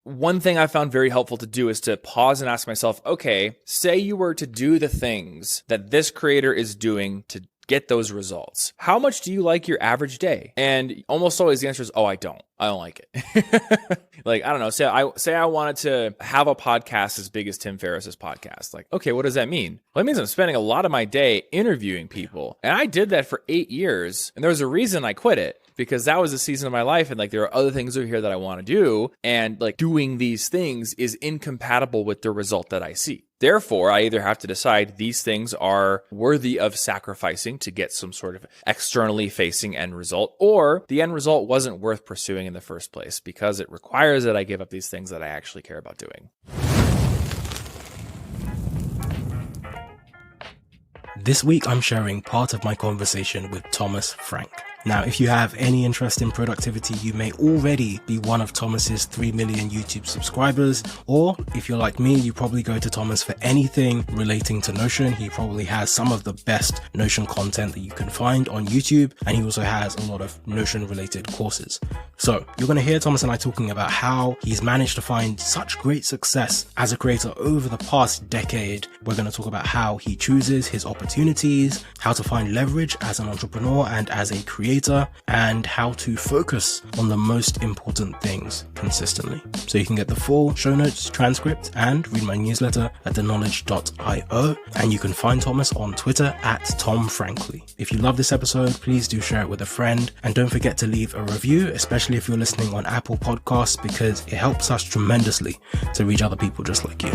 one thing I found very helpful to do is to pause and ask myself, okay, say you were to do the things that this creator is doing to get those results. How much do you like your average day? And almost always the answer is, oh, I don't like it. Like, I don't know, say I wanted to have a podcast as big as Tim Ferriss's podcast. Like, okay, what does that mean? Well, it means I'm spending a lot of my day interviewing people. And I did that for 8 years. And there was a reason I quit it, because that was a season of my life. And like, there are other things over here that I want to do. And like, doing these things is incompatible with the result that I see. Therefore, I either have to decide these things are worthy of sacrificing to get some sort of externally facing end result, or the end result wasn't worth pursuing in the first place because it requires that I give up these things that I actually care about doing. This week, I'm sharing part of my conversation with Thomas Frank. Now, if you have any interest in productivity, you may already be one of Thomas's 3 million YouTube subscribers, or if you're like me, you probably go to Thomas for anything relating to Notion. He probably has some of the best Notion content that you can find on YouTube, and he also has a lot of Notion related courses. So you're going to hear Thomas and I talking about how he's managed to find such great success as a creator over the past decade. We're going to talk about how he chooses his opportunities, how to find leverage as an entrepreneur and as a creator, and how to focus on the most important things consistently. So you can get the full show notes, transcript, and read my newsletter at theknowledge.io. And you can find Thomas on Twitter at TomFrankly. If you love this episode, please do share it with a friend. And don't forget to leave a review, especially if you're listening on Apple Podcasts, because it helps us tremendously to reach other people just like you.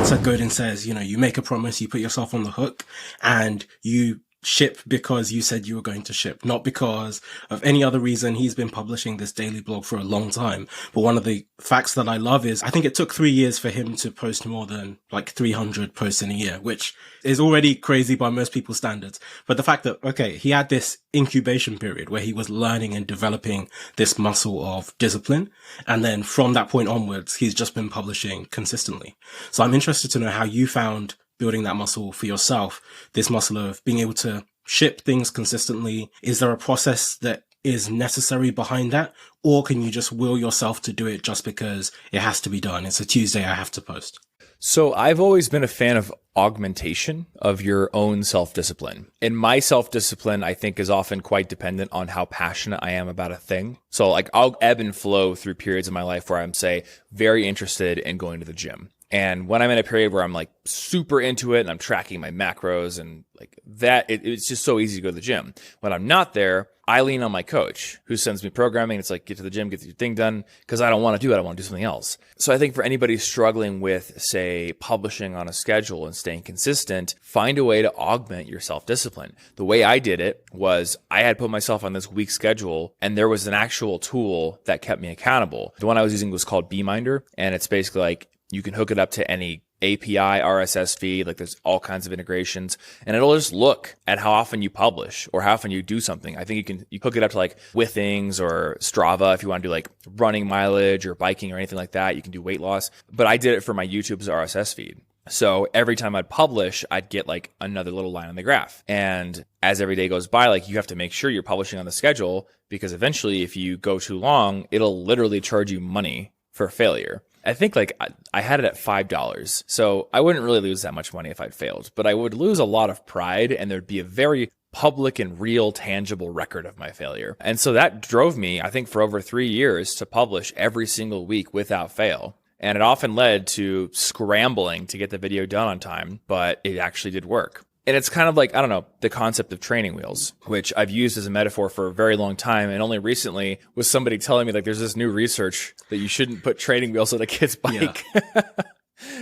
Seth Godin says, you make a promise, you put yourself on the hook, and you ship because you said you were going to ship, not because of any other reason. He's been publishing this daily blog for a long time. But one of the facts that I love is I think it took 3 years for him to post more than like 300 posts in a year, which is already crazy by most people's standards. But the fact that, okay, he had this incubation period where he was learning and developing this muscle of discipline. And then from that point onwards, he's just been publishing consistently. So I'm interested to know how you found building that muscle for yourself, this muscle of being able to ship things consistently. Is there a process that is necessary behind that? Or can you just will yourself to do it just because it has to be done? It's a Tuesday, I have to post. So I've always been a fan of augmentation of your own self-discipline. And my self-discipline, I think, is often quite dependent on how passionate I am about a thing. So like I'll ebb and flow through periods of my life where I'm, say, very interested in going to the gym. And when I'm in a period where I'm like super into it and I'm tracking my macros and like that, it's just so easy to go to the gym. When I'm not there, I lean on my coach who sends me programming. It's like, get to the gym, get your thing done, because I don't want to do it. I want to do something else. So I think for anybody struggling with, say, publishing on a schedule and staying consistent, find a way to augment your self-discipline. The way I did it was I had put myself on this week schedule, and there was an actual tool that kept me accountable. The one I was using was called Beeminder, and it's basically like, you can hook it up to any API, RSS feed, like there's all kinds of integrations, and it'll just look at how often you publish or how often you do something. I think you hook it up to like Withings or Strava if you want to do like running mileage or biking or anything like that. You can do weight loss, but I did it for my YouTube's RSS feed. So every time I'd publish, I'd get like another little line on the graph. And as every day goes by, like you have to make sure you're publishing on the schedule, because eventually if you go too long, it'll literally charge you money for failure. I think like I had it at $5. So I wouldn't really lose that much money if I'd failed, but I would lose a lot of pride, and there'd be a very public and real tangible record of my failure. And so that drove me, I think, for over 3 years to publish every single week without fail. And it often led to scrambling to get the video done on time, but it actually did work. And it's kind of like, I don't know, the concept of training wheels, which I've used as a metaphor for a very long time. And only recently was somebody telling me like there's this new research that you shouldn't put training wheels on a kid's bike. Yeah.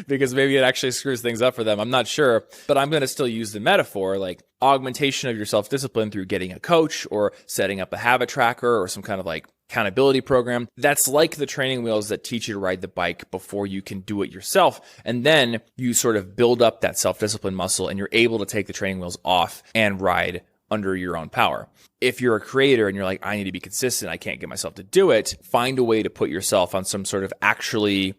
Because maybe it actually screws things up for them. I'm not sure, but I'm going to still use the metaphor, like augmentation of your self-discipline through getting a coach or setting up a habit tracker or some kind of like accountability program. That's like the training wheels that teach you to ride the bike before you can do it yourself. And then you sort of build up that self-discipline muscle and you're able to take the training wheels off and ride under your own power. If you're a creator and you're like, I need to be consistent, I can't get myself to do it, find a way to put yourself on some sort of actually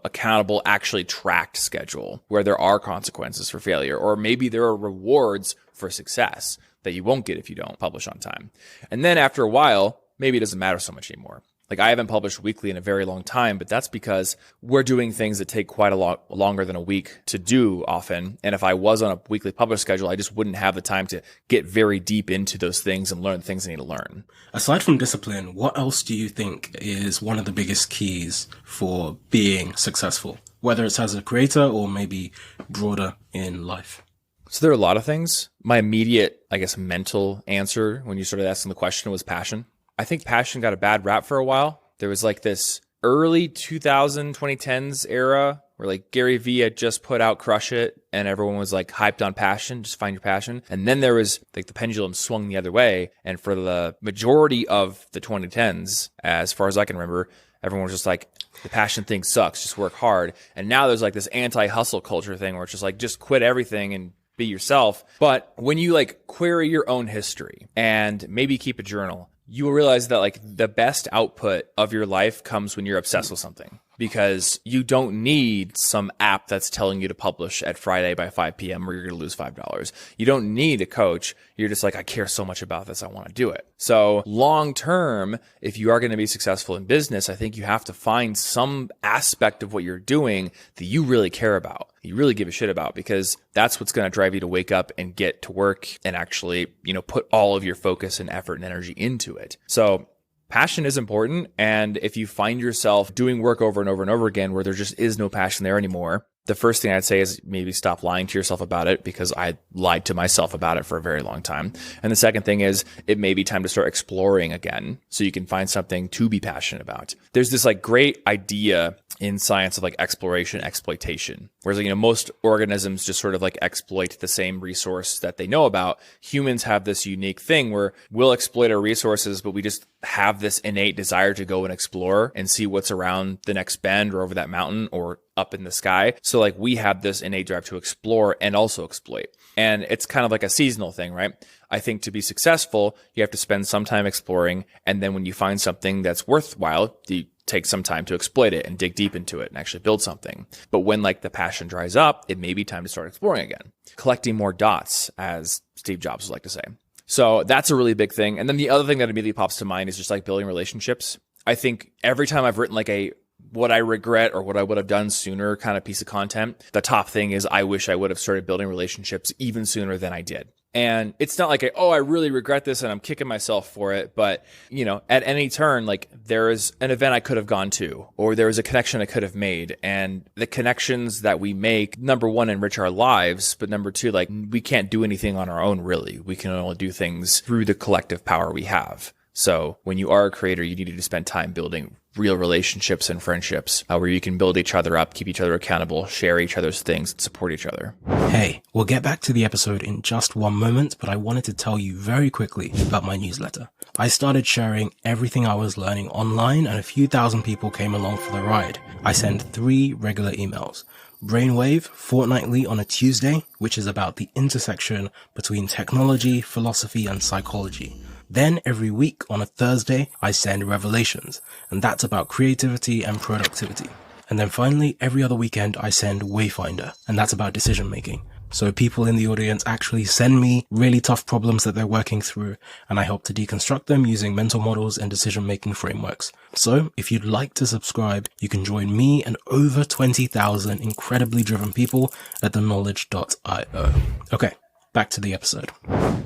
accountable, actually tracked schedule where there are consequences for failure, or maybe there are rewards for success that you won't get if you don't publish on time. And then after a while, maybe it doesn't matter so much anymore. Like I haven't published weekly in a very long time, but that's because we're doing things that take quite a lot longer than a week to do often. And if I was on a weekly publish schedule, I just wouldn't have the time to get very deep into those things and learn the things I need to learn. Aside from discipline, what else do you think is one of the biggest keys for being successful, whether it's as a creator or maybe broader in life? So there are a lot of things. My immediate, I guess, mental answer when you started asking the question was passion. I think passion got a bad rap for a while. There was like this early 2010s era where like Gary Vee had just put out Crush It and everyone was like hyped on passion, just find your passion. And then there was like the pendulum swung the other way. And for the majority of the 2010s, as far as I can remember, everyone was just like, the passion thing sucks, just work hard. And now there's like this anti-hustle culture thing where it's just like, just quit everything and be yourself. But when you like query your own history and maybe keep a journal, you will realize that like the best output of your life comes when you're obsessed with something, because you don't need some app that's telling you to publish at Friday by 5 p.m. or you're going to lose $5. You don't need a coach. You're just like, I care so much about this, I want to do it. So long term, if you are going to be successful in business, I think you have to find some aspect of what you're doing that you really care about, you really give a shit about, because that's what's going to drive you to wake up and get to work and actually, put all of your focus and effort and energy into it. So passion is important. And if you find yourself doing work over and over and over again where there just is no passion there anymore, the first thing I'd say is maybe stop lying to yourself about it, because I lied to myself about it for a very long time. And the second thing is it may be time to start exploring again so you can find something to be passionate about. There's this like great idea in science of like exploration, exploitation, whereas most organisms just sort of like exploit the same resource that they know about. Humans have this unique thing where we'll exploit our resources, but we just have this innate desire to go and explore and see what's around the next bend or over that mountain or up in the sky. So like we have this innate drive to explore and also exploit. And it's kind of like a seasonal thing, right? I think to be successful, you have to spend some time exploring. And then when you find something that's worthwhile, you take some time to exploit it and dig deep into it and actually build something. But when like the passion dries up, it may be time to start exploring again, collecting more dots, as Steve Jobs would like to say. So that's a really big thing. And then the other thing that immediately pops to mind is just like building relationships. I think every time I've written like what I regret or what I would have done sooner kind of piece of content, the top thing is I wish I would have started building relationships even sooner than I did. And it's not like, I really regret this and I'm kicking myself for it. But, at any turn, like there is an event I could have gone to, or there is a connection I could have made. And the connections that we make, number one, enrich our lives. But number two, like we can't do anything on our own, really. We can only do things through the collective power we have. So when you are a creator, you need to spend time building real relationships and friendships where you can build each other up, keep each other accountable, share each other's things, and support each other. Hey, we'll get back to the episode in just one moment, but I wanted to tell you very quickly about my newsletter. I started sharing everything I was learning online, and a few thousand people came along for the ride. I send 3 regular emails. Brainwave fortnightly on a Tuesday, which is about the intersection between technology, philosophy, and psychology. Then every week on a Thursday, I send Revelations, and that's about creativity and productivity. And then finally, every other weekend, I send Wayfinder, and that's about decision making. So people in the audience actually send me really tough problems that they're working through, and I help to deconstruct them using mental models and decision making frameworks. So if you'd like to subscribe, you can join me and over 20,000 incredibly driven people at theknowledge.io. Okay. Back to the episode.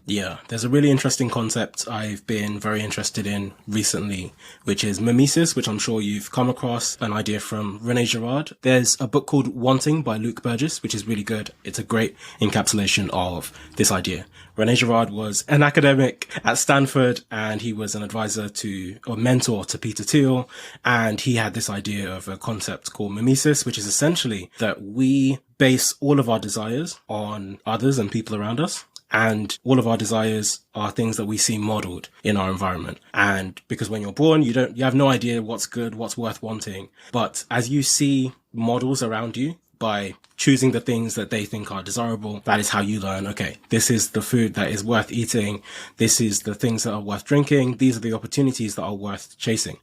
Yeah, there's a really interesting concept I've been very interested in recently, which is mimesis, which I'm sure you've come across, an idea from Rene Girard. There's a book called Wanting by Luke Burgess, which is really good. It's a great encapsulation of this idea. Rene Girard was an academic at Stanford, and he was an advisor or mentor to Peter Thiel. And he had this idea of a concept called mimesis, which is essentially that we base all of our desires on others and people around us. And all of our desires are things that we see modeled in our environment. And because when you're born, you have no idea what's good, what's worth wanting. But as you see models around you, by choosing the things that they think are desirable. That is how you learn, okay, this is the food that is worth eating. This is the things that are worth drinking. These are the opportunities that are worth chasing.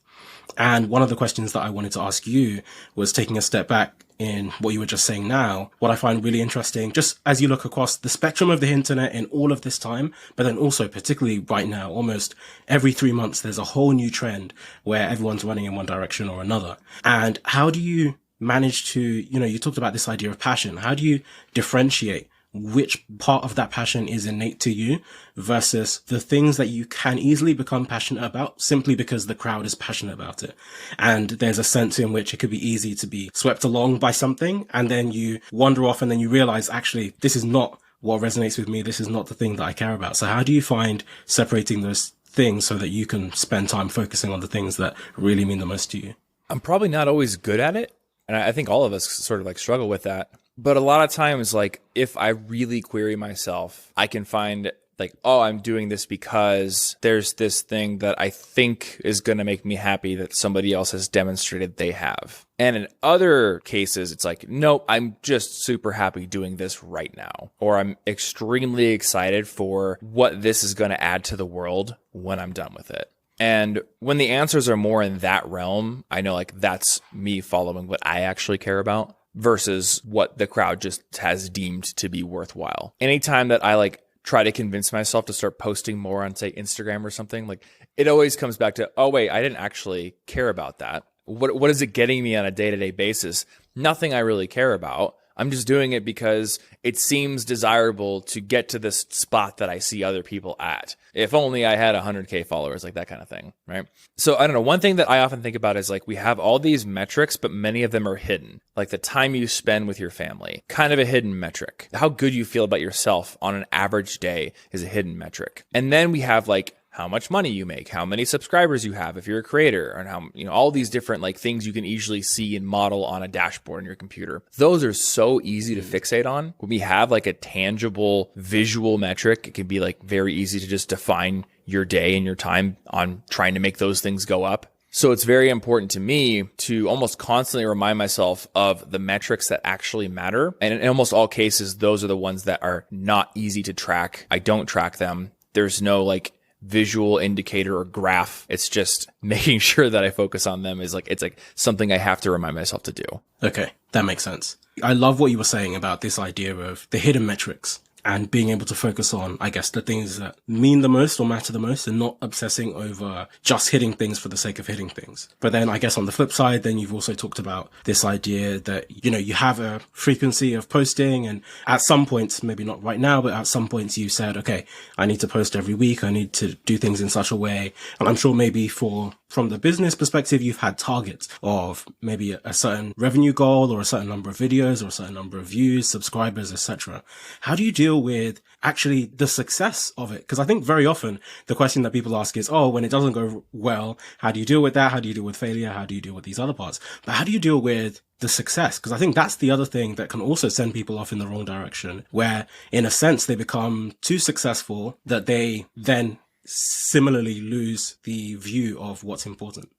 And one of the questions that I wanted to ask you was, taking a step back in what you were just saying now, what I find really interesting, just as you look across the spectrum of the internet in all of this time, but then also particularly right now, almost every 3 months, there's a whole new trend where everyone's running in one direction or another. And how do you manage to, you talked about this idea of passion. How do you differentiate which part of that passion is innate to you versus the things that you can easily become passionate about simply because the crowd is passionate about it? And there's a sense in which it could be easy to be swept along by something, and then you wander off and then you realize, actually, this is not what resonates with me. This is not the thing that I care about. So how do you find separating those things so that you can spend time focusing on the things that really mean the most to you? I'm probably not always good at it. And I think all of us sort of like struggle with that. But a lot of times, like, if I really query myself, I can find like, oh, I'm doing this because there's this thing that I think is going to make me happy that somebody else has demonstrated they have. And in other cases, it's like, nope, I'm just super happy doing this right now. Or I'm extremely excited for what this is going to add to the world when I'm done with it. And when the answers are more in that realm, I know like that's me following what I actually care about versus what the crowd just has deemed to be worthwhile. Anytime that I like try to convince myself to start posting more on, say, Instagram or something, like it always comes back to, oh, wait, I didn't actually care about that. What is it getting me on a day-to-day basis? Nothing I really care about. I'm just doing it because it seems desirable to get to this spot that I see other people at. If only I had 100K followers, like that kind of thing, right? So I don't know. One thing that I often think about is like we have all these metrics, but many of them are hidden. Like the time you spend with your family, kind of a hidden metric. How good you feel about yourself on an average day is a hidden metric. And then we have like how much money you make, how many subscribers you have if you're a creator, and how, all these different like things you can easily see and model on a dashboard in your computer. Those are so easy to fixate on. When we have like a tangible visual metric, it can be like very easy to just define your day and your time on trying to make those things go up. So it's very important to me to almost constantly remind myself of the metrics that actually matter. And in almost all cases, those are the ones that are not easy to track. I don't track them. There's no like visual indicator or graph. It's just making sure that I focus on them is like, it's like something I have to remind myself to do. Okay, that makes sense. I love what you were saying about this idea of the hidden metrics and being able to focus on, I guess, the things that mean the most or matter the most, and not obsessing over just hitting things for the sake of hitting things. But then I guess on the flip side, then you've also talked about this idea that, you have a frequency of posting, and at some points, maybe not right now, but at some points you said, okay, I need to post every week. I need to do things in such a way. And I'm sure maybe from the business perspective, you've had targets of maybe a certain revenue goal or a certain number of videos or a certain number of views, subscribers, etc. How do you deal with actually the success of it? Because I think very often the question that people ask is, oh, when it doesn't go well, how do you deal with that? How do you deal with failure? How do you deal with these other parts? But how do you deal with the success? Because I think that's the other thing that can also send people off in the wrong direction, where in a sense they become too successful that they then similarly lose the view of what's important.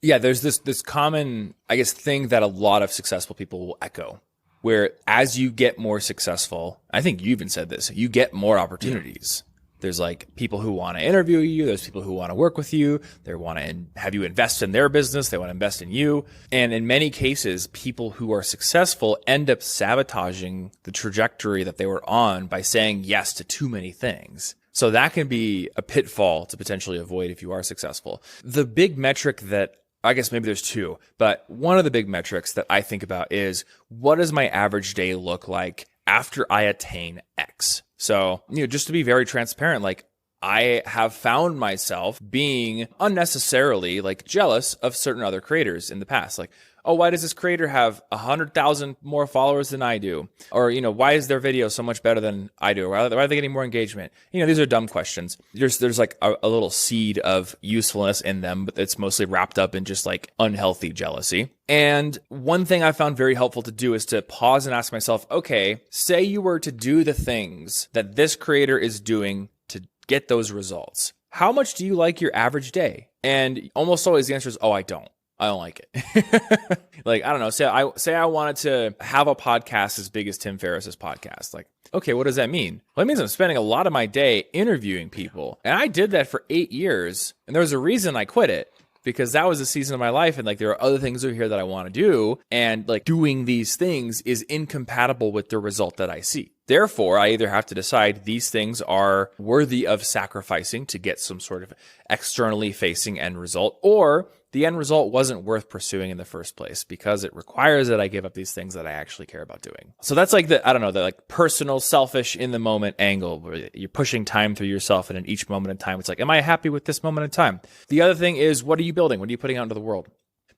Yeah, there's this common, I guess, thing that a lot of successful people will echo, where as you get more successful, I think you even said this, you get more opportunities. Yeah. There's like people who want to interview you. There's people who want to work with you. They want to have you invest in their business. They want to invest in you. And in many cases, people who are successful end up sabotaging the trajectory that they were on by saying yes to too many things. So that can be a pitfall to potentially avoid if you are successful. The big metric that, I guess maybe there's two, but one of the big metrics that I think about is, what does my average day look like after I attain X? So, just to be very transparent, like I have found myself being unnecessarily like jealous of certain other creators in the past. Like, oh, why does this creator have 100,000 more followers than I do? Or, why is their video so much better than I do? Why are they getting more engagement? These are dumb questions. There's like a little seed of usefulness in them, but it's mostly wrapped up in just like unhealthy jealousy. And one thing I found very helpful to do is to pause and ask myself, okay, say you were to do the things that this creator is doing to get those results. How much do you like your average day? And almost always the answer is, oh, I don't. I don't like it. Like, I don't know. Say I wanted to have a podcast as big as Tim Ferriss's podcast. Like, okay, what does that mean? Well, it means I'm spending a lot of my day interviewing people. And I did that for 8 years. And there was a reason I quit it, because that was a season of my life. And like, there are other things over here that I want to do. And like, doing these things is incompatible with the result that I see. Therefore, I either have to decide these things are worthy of sacrificing to get some sort of externally facing end result, or the end result wasn't worth pursuing in the first place because it requires that I give up these things that I actually care about doing. So that's like the like personal, selfish, in the moment angle where you're pushing time through yourself, and in each moment in time, it's like, am I happy with this moment in time? The other thing is, what are you building? What are you putting out into the world?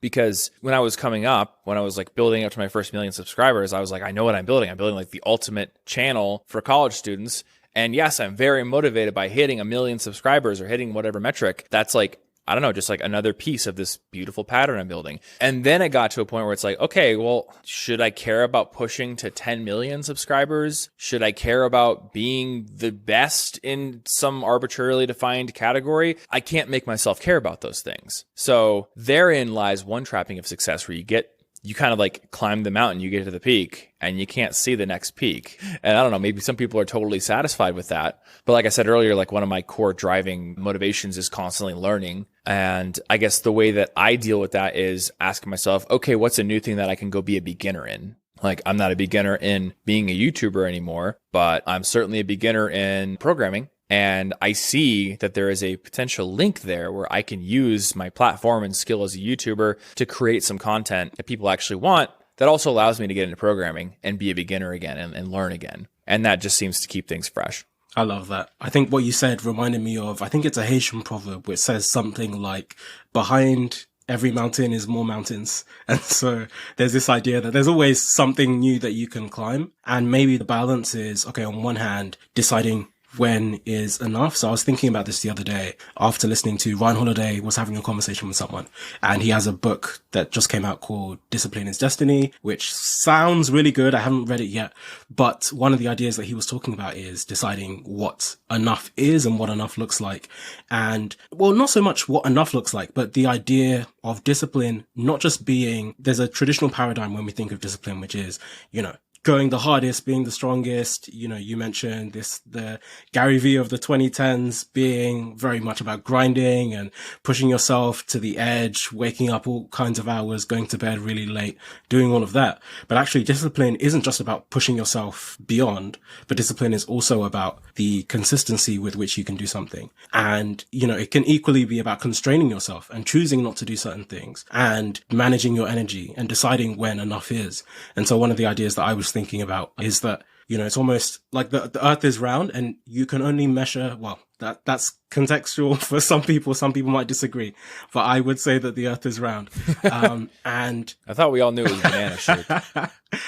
Because when I was coming up, when I was like building up to my first 1 million subscribers, I was like, I know what I'm building. I'm building like the ultimate channel for college students. And yes, I'm very motivated by hitting 1 million subscribers or hitting whatever metric. That's like, I don't know, just like another piece of this beautiful pattern I'm building. And then it got to a point where it's like, okay, well, should I care about pushing to 10 million subscribers? Should I care about being the best in some arbitrarily defined category? I can't make myself care about those things. So therein lies one trapping of success, where you kind of like climb the mountain, you get to the peak and you can't see the next peak. And I don't know, maybe some people are totally satisfied with that. But like I said earlier, like one of my core driving motivations is constantly learning. And I guess the way that I deal with that is asking myself, okay, what's a new thing that I can go be a beginner in? Like, I'm not a beginner in being a YouTuber anymore, but I'm certainly a beginner in programming. And I see that there is a potential link there where I can use my platform and skill as a YouTuber to create some content that people actually want, that also allows me to get into programming and be a beginner again and learn again. And that just seems to keep things fresh. I love that. I think what you said reminded me of, I think it's a Haitian proverb which says something like, behind every mountain is more mountains. And so there's this idea that there's always something new that you can climb. And maybe the balance is, okay, on one hand, deciding when is enough. So I was thinking about this the other day after listening to Ryan Holiday was having a conversation with someone, and he has a book that just came out called Discipline is Destiny, which sounds really good. I haven't read it yet, but one of the ideas that he was talking about is deciding what enough is and what enough looks like. And well, not so much what enough looks like, but the idea of discipline, not just being, there's a traditional paradigm when we think of discipline, which is, going the hardest, being the strongest. You mentioned the Gary Vee of the 2010s being very much about grinding and pushing yourself to the edge, waking up all kinds of hours, going to bed really late, doing all of that. But actually, discipline isn't just about pushing yourself beyond, but discipline is also about the consistency with which you can do something. And, it can equally be about constraining yourself and choosing not to do certain things and managing your energy and deciding when enough is. And so one of the ideas that I was thinking about is that, it's almost like the earth is round and you can only measure, well, that's contextual for some people. Some people might disagree, but I would say that the earth is round. And I thought we all knew it was banana shaped.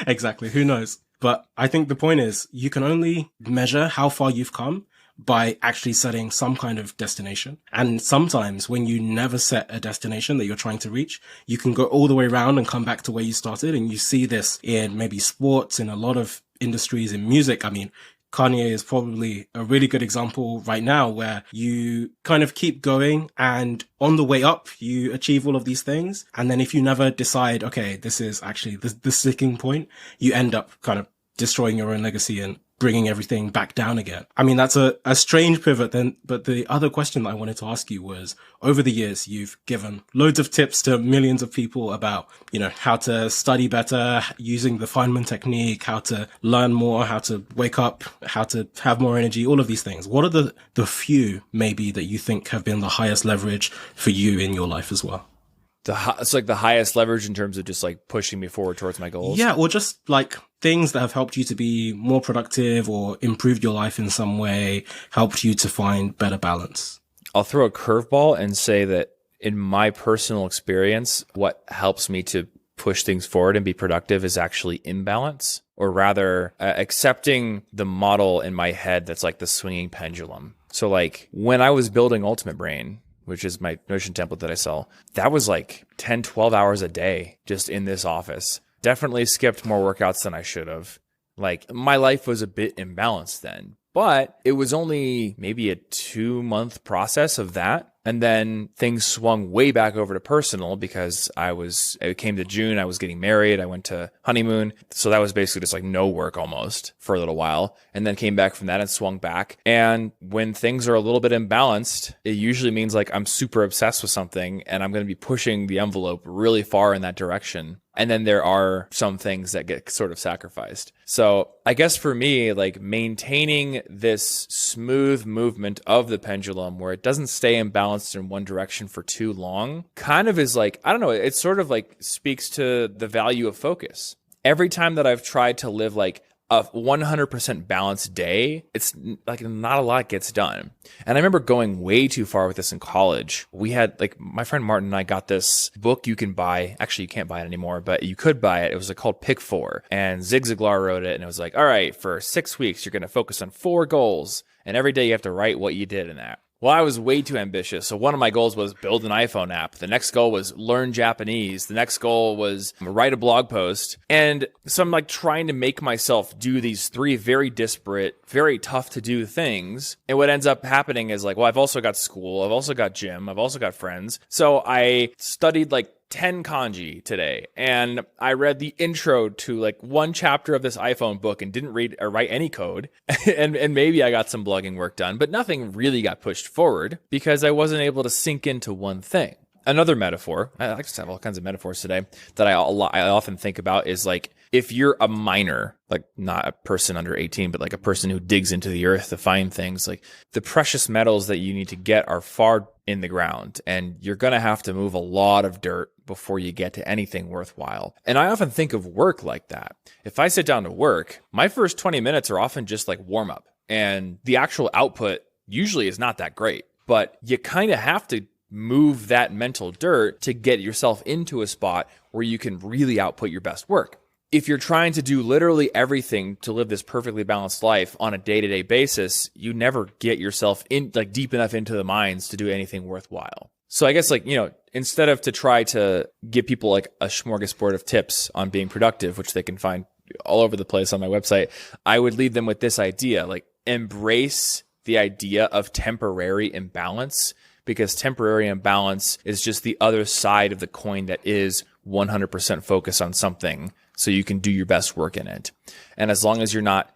Exactly. Who knows? But I think the point is you can only measure how far you've come by actually setting some kind of destination. And sometimes when you never set a destination that you're trying to reach, you can go all the way around and come back to where you started. And you see this in maybe sports, in a lot of industries, in music. I mean, Kanye is probably a really good example right now where you kind of keep going and on the way up, you achieve all of these things. And then if you never decide, okay, this is actually the sticking point, you end up kind of destroying your own legacy and bringing everything back down again. I mean, that's a strange pivot then. But the other question that I wanted to ask you was, over the years, you've given loads of tips to millions of people about, how to study better, using the Feynman technique, how to learn more, how to wake up, how to have more energy, all of these things. What are the few maybe that you think have been the highest leverage for you in your life as well? It's like the highest leverage in terms of just like pushing me forward towards my goals. Yeah, or just like things that have helped you to be more productive or improved your life in some way, helped you to find better balance. I'll throw a curveball and say that in my personal experience, what helps me to push things forward and be productive is actually imbalance, or rather accepting the model in my head that's like the swinging pendulum. So like when I was building Ultimate Brain, which is my Notion template that I sell, that was like 10, 12 hours a day just in this office. Definitely skipped more workouts than I should have. Like my life was a bit imbalanced then, but it was only maybe a 2-month process of that. And then things swung way back over to personal because it came to June, I was getting married, I went to honeymoon. So that was basically just like no work almost for a little while. And then came back from that and swung back. And when things are a little bit imbalanced, it usually means like I'm super obsessed with something and I'm going to be pushing the envelope really far in that direction. And then there are some things that get sort of sacrificed. So I guess for me, like maintaining this smooth movement of the pendulum where it doesn't stay imbalanced in one direction for too long kind of is like, I don't know, it sort of like speaks to the value of focus. Every time that I've tried to live like a 100% balanced day, it's like not a lot gets done. And I remember going way too far with this in college. We had like my friend Martin and I got this book you can buy. Actually, you can't buy it anymore, but you could buy it. It was called Pick 4. And Zig Ziglar wrote it. And it was like, all right, for 6 weeks, you're going to focus on 4 goals. And every day you have to write what you did in that. Well, I was way too ambitious. So one of my goals was build an iPhone app. The next goal was learn Japanese. The next goal was write a blog post. And so I'm like trying to make myself do these 3 very disparate, very tough to do things. And what ends up happening is like, well, I've also got school. I've also got gym. I've also got friends. So I studied like 10 kanji today, and I read the intro to like 1 chapter of this iPhone book and didn't read or write any code. and maybe I got some blogging work done, but nothing really got pushed forward because I wasn't able to sink into one thing. Another metaphor, I just have all kinds of metaphors today that I often think about is like, if you're a miner, like not a person under 18, but like a person who digs into the earth to find things, like the precious metals that you need to get are far in the ground, and you're going to have to move a lot of dirt before you get to anything worthwhile. And I often think of work like that. If I sit down to work, my first 20 minutes are often just like warm up, and the actual output usually is not that great, but you kind of have to move that mental dirt to get yourself into a spot where you can really output your best work. If you're trying to do literally everything to live this perfectly balanced life on a day-to-day basis, you never get yourself in like deep enough into the mines to do anything worthwhile. So I guess like, instead of to try to give people like a smorgasbord of tips on being productive, which they can find all over the place on my website, I would leave them with this idea, like embrace the idea of temporary imbalance, because temporary imbalance is just the other side of the coin that is 100% focus on something so you can do your best work in it. And as long as you're not,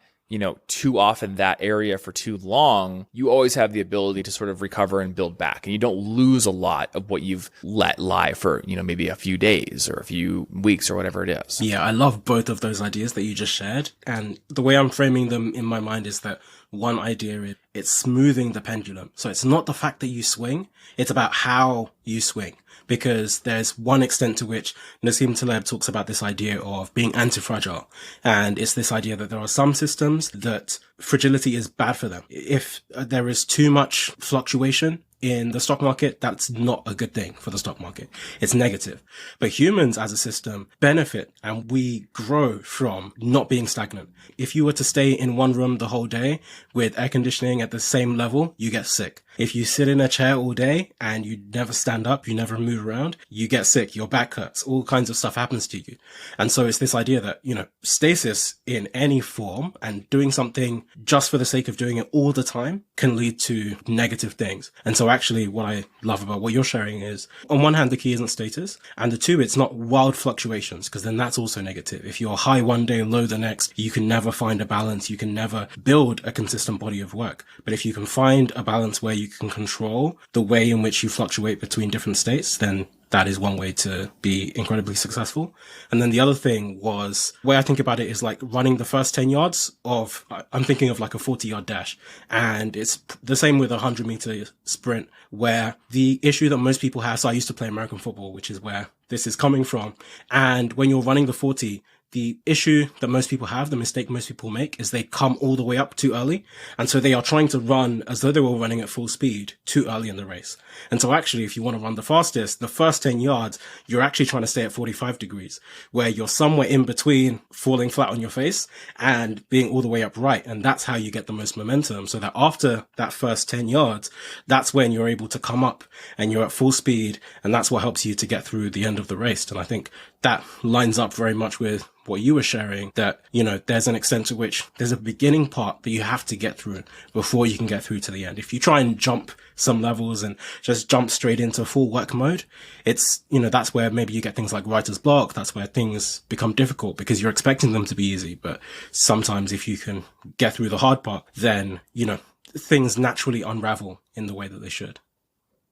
too off in that area for too long, you always have the ability to sort of recover and build back. And you don't lose a lot of what you've let lie for, maybe a few days or a few weeks or whatever it is. Yeah, I love both of those ideas that you just shared. And the way I'm framing them in my mind is that one idea is it's smoothing the pendulum. So it's not the fact that you swing, it's about how you swing. Because there's one extent to which Nassim Taleb talks about this idea of being anti-fragile. And it's this idea that there are some systems that fragility is bad for them. If there is too much fluctuation in the stock market, that's not a good thing for the stock market. It's negative. But humans as a system benefit and we grow from not being stagnant. If you were to stay in one room the whole day with air conditioning at the same level, you get sick. If you sit in a chair all day and you never stand up, you never move around, you get sick, your back hurts, all kinds of stuff happens to you. And so it's this idea that, stasis in any form and doing something just for the sake of doing it all the time can lead to negative things. And so actually what I love about what you're sharing is, on one hand, the key isn't status, and the two, it's not wild fluctuations, because then that's also negative. If you're high one day, low the next, you can never find a balance. You can never build a consistent body of work. But if you can find a balance where you can control the way in which you fluctuate between different states, then that is one way to be incredibly successful. And then the other thing was, the way I think about it is like running the first 10 yards of, I'm thinking of like a 40-yard dash. And it's the same with a 100-meter sprint, where the issue that most people have, so I used to play American football, which is where this is coming from. And when you're running the 40, the issue that most people have, the mistake most people make, is they come all the way up too early. And so they are trying to run as though they were running at full speed too early in the race. And so actually, if you want to run the fastest, the first 10 yards, you're actually trying to stay at 45 degrees, where you're somewhere in between falling flat on your face and being all the way upright. And that's how you get the most momentum. So that after that first 10 yards, that's when you're able to come up and you're at full speed. And that's what helps you to get through the end of the race. And I think that lines up very much with what you were sharing, that, there's an extent to which there's a beginning part that you have to get through before you can get through to the end. If you try and jump some levels and just jump straight into full work mode, it's, that's where maybe you get things like writer's block. That's where things become difficult because you're expecting them to be easy. But sometimes if you can get through the hard part, then, things naturally unravel in the way that they should.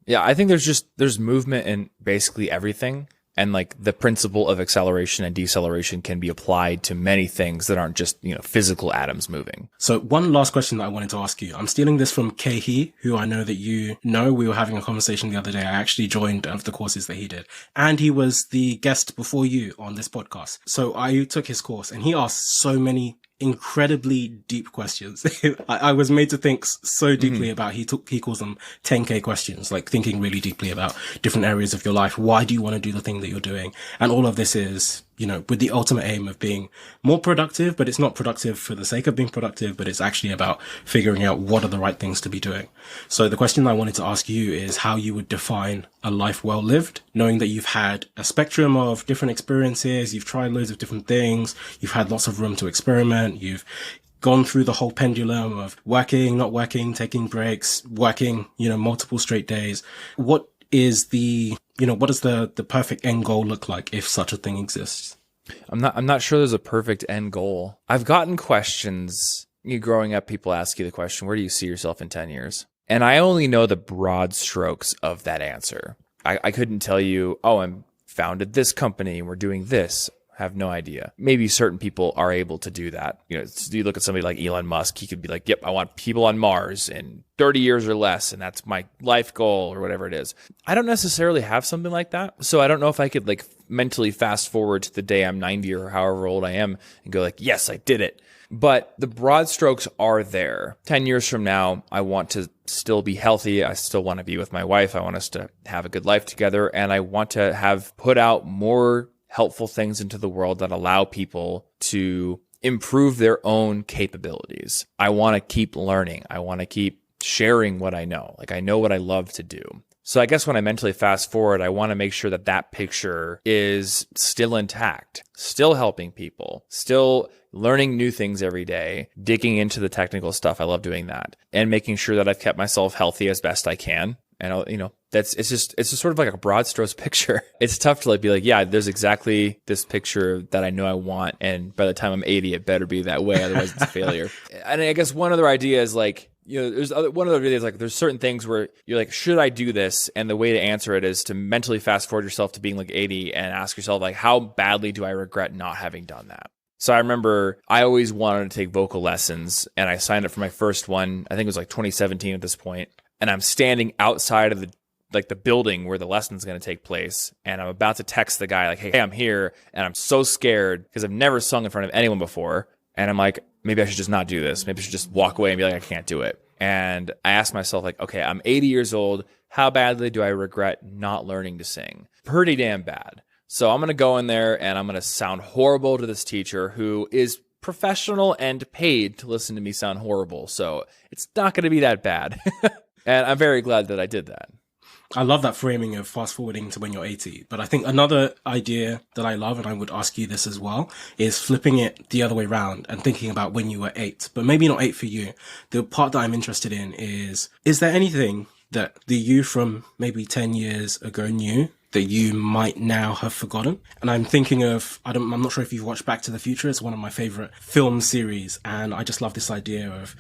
Yeah, I think there's movement in basically everything. And like the principle of acceleration and deceleration can be applied to many things that aren't just, physical atoms moving. So one last question that I wanted to ask you. I'm stealing this from Kehi, who I know that you know. We were having a conversation the other day. I actually joined one of the courses that he did. And he was the guest before you on this podcast. So I took his course and he asked so many incredibly deep questions. I was made to think so deeply about, he calls them 10K questions, like thinking really deeply about different areas of your life. Why do you want to do the thing that you're doing? And all of this is, with the ultimate aim of being more productive, but it's not productive for the sake of being productive, but it's actually about figuring out what are the right things to be doing. So the question I wanted to ask you is how you would define a life well lived, knowing that you've had a spectrum of different experiences, you've tried loads of different things, you've had lots of room to experiment, you've gone through the whole pendulum of working, not working, taking breaks, working, multiple straight days. What is what does the perfect end goal look like if such a thing exists? I'm not sure there's a perfect end goal. I've gotten questions, growing up, people ask you the question, where do you see yourself in 10 years? And I only know the broad strokes of that answer. I couldn't tell you, I'm founded this company and we're doing this. I have no idea. Maybe certain people are able to do that. You look at somebody like Elon Musk, he could be like, yep, I want people on Mars in 30 years or less, and that's my life goal or whatever it is. I don't necessarily have something like that. So I don't know if I could mentally fast forward to the day I'm 90 or however old I am and go yes, I did it. But the broad strokes are there. 10 years from now, I want to still be healthy. I still want to be with my wife. I want us to have a good life together. And I want to have put out more helpful things into the world that allow people to improve their own capabilities. I want to keep learning. I want to keep sharing what I know. I know what I love to do. So I guess when I mentally fast forward, I want to make sure that picture is still intact, still helping people, still learning new things every day, digging into the technical stuff. I love doing that, and making sure that I've kept myself healthy as best I can. And it's just sort of like a broad strokes picture. It's tough to be yeah, there's exactly this picture that I know I want, and by the time I'm 80, it better be that way, otherwise it's a failure. And I guess one other idea is one other video is there's certain things where you're should I do this? And the way to answer it is to mentally fast forward yourself to being 80 and ask yourself how badly do I regret not having done that? So I remember I always wanted to take vocal lessons, and I signed up for my first one. I think it was 2017 at this point. And I'm standing outside of the building where the lesson's going to take place. And I'm about to text the guy hey, I'm here. And I'm so scared because I've never sung in front of anyone before. And I'm maybe I should just not do this. Maybe I should just walk away and be I can't do it. And I asked myself okay, I'm 80 years old. How badly do I regret not learning to sing? Pretty damn bad. So I'm going to go in there and I'm going to sound horrible to this teacher who is professional and paid to listen to me sound horrible. So it's not going to be that bad. And I'm very glad that I did that. I love that framing of fast forwarding to when you're 80. But I think another idea that I love, and I would ask you this as well, is flipping it the other way around and thinking about when you were 8, but maybe not 8 for you. The part that I'm interested in is there anything that the you from maybe 10 years ago knew that you might now have forgotten? And I'm thinking of, I'm not sure if you've watched Back to the Future. It's one of my favorite film series. And I just love this idea of,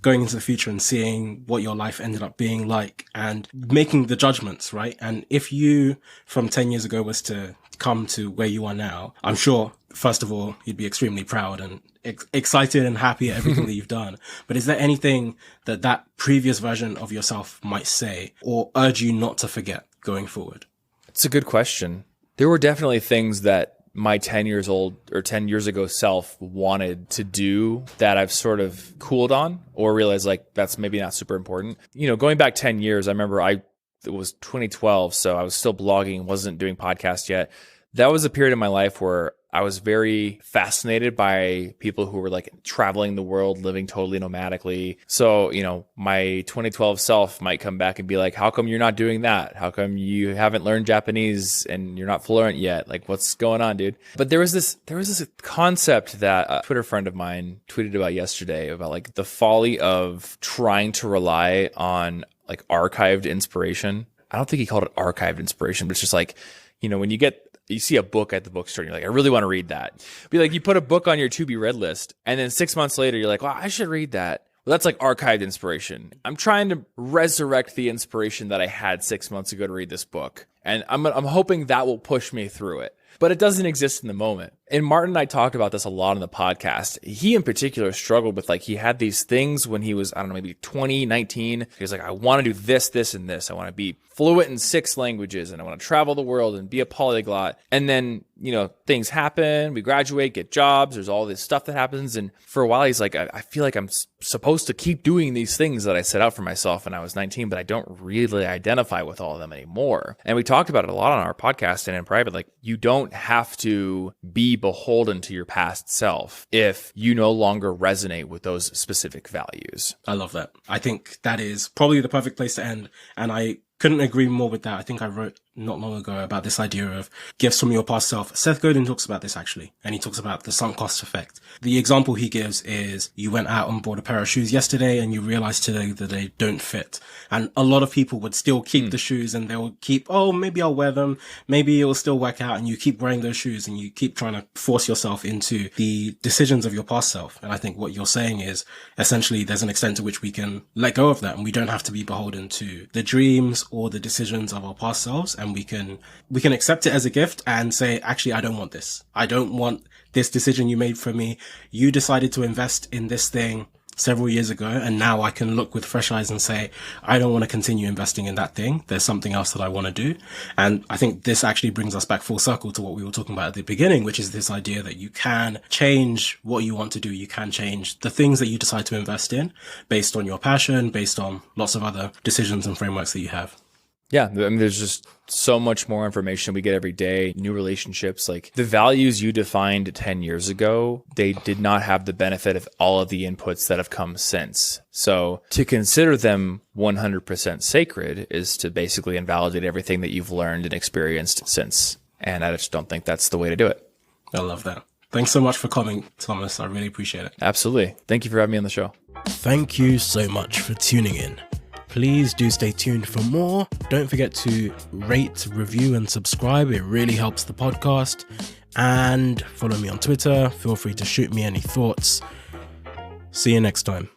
going into the future and seeing what your life ended up being like and making the judgments, right? And if you from 10 years ago was to come to where you are now, I'm sure, first of all, you'd be extremely proud and excited and happy at everything that you've done. But is there anything that previous version of yourself might say or urge you not to forget going forward? It's a good question. There were definitely things that my 10 years old or 10 years ago self wanted to do that I've sort of cooled on or realized that's maybe not super important. Going back 10 years, I remember it was 2012. So I was still blogging, wasn't doing podcasts yet. That was a period of my life where I was very fascinated by people who were like traveling the world, living totally nomadically. So, my 2012 self might come back and be like, how come you're not doing that? How come you haven't learned Japanese and you're not fluent yet? Like, what's going on, dude? But there was this concept that a Twitter friend of mine tweeted about yesterday about like the folly of trying to rely on like archived inspiration. I don't think he called it archived inspiration, but it's just like, when you see a book at the bookstore and you're like, I really want to read that. Be like, you put a book on your to be read list and then 6 months later, you're like, wow, I should read that. Well, that's like archived inspiration. I'm trying to resurrect the inspiration that I had 6 months ago to read this book. And I'm hoping that will push me through it. But it doesn't exist in the moment. And Martin and I talked about this a lot on the podcast. He in particular struggled with like, he had these things when he was, I don't know, maybe 20, 19. He was like, I want to do this, this, and this. I want to be fluent in 6 languages and I want to travel the world and be a polyglot. And then, things happen. We graduate, get jobs. There's all this stuff that happens. And for a while, he's like, I feel like I'm supposed to keep doing these things that I set out for myself when I was 19, but I don't really identify with all of them anymore. And we talked about it a lot on our podcast and in private. Like, you don't have to be beholden to your past self if you no longer resonate with those specific values. I love that. I think that is probably the perfect place to end. And I couldn't agree more with that. I think I wrote not long ago about this idea of gifts from your past self. Seth Godin talks about this actually, and he talks about the sunk cost effect. The example he gives is you went out and bought a pair of shoes yesterday and you realize today that they don't fit. And a lot of people would still keep the shoes and they'll keep, maybe I'll wear them. Maybe it will still work out, and you keep wearing those shoes and you keep trying to force yourself into the decisions of your past self. And I think what you're saying is essentially there's an extent to which we can let go of that, and we don't have to be beholden to the dreams or the decisions of our past selves. And we can accept it as a gift and say, actually, I don't want this. I don't want this decision you made for me. You decided to invest in this thing several years ago, and now I can look with fresh eyes and say, I don't want to continue investing in that thing. There's something else that I want to do. And I think this actually brings us back full circle to what we were talking about at the beginning, which is this idea that you can change what you want to do. You can change the things that you decide to invest in based on your passion, based on lots of other decisions and frameworks that you have. Yeah, I mean, there's just so much more information we get every day, new relationships. Like the values you defined 10 years ago, they did not have the benefit of all of the inputs that have come since. So to consider them 100% sacred is to basically invalidate everything that you've learned and experienced since. And I just don't think that's the way to do it. I love that. Thanks so much for coming, Thomas. I really appreciate it. Absolutely. Thank you for having me on the show. Thank you so much for tuning in. Please do stay tuned for more. Don't forget to rate, review, and subscribe. It really helps the podcast. And follow me on Twitter. Feel free to shoot me any thoughts. See you next time.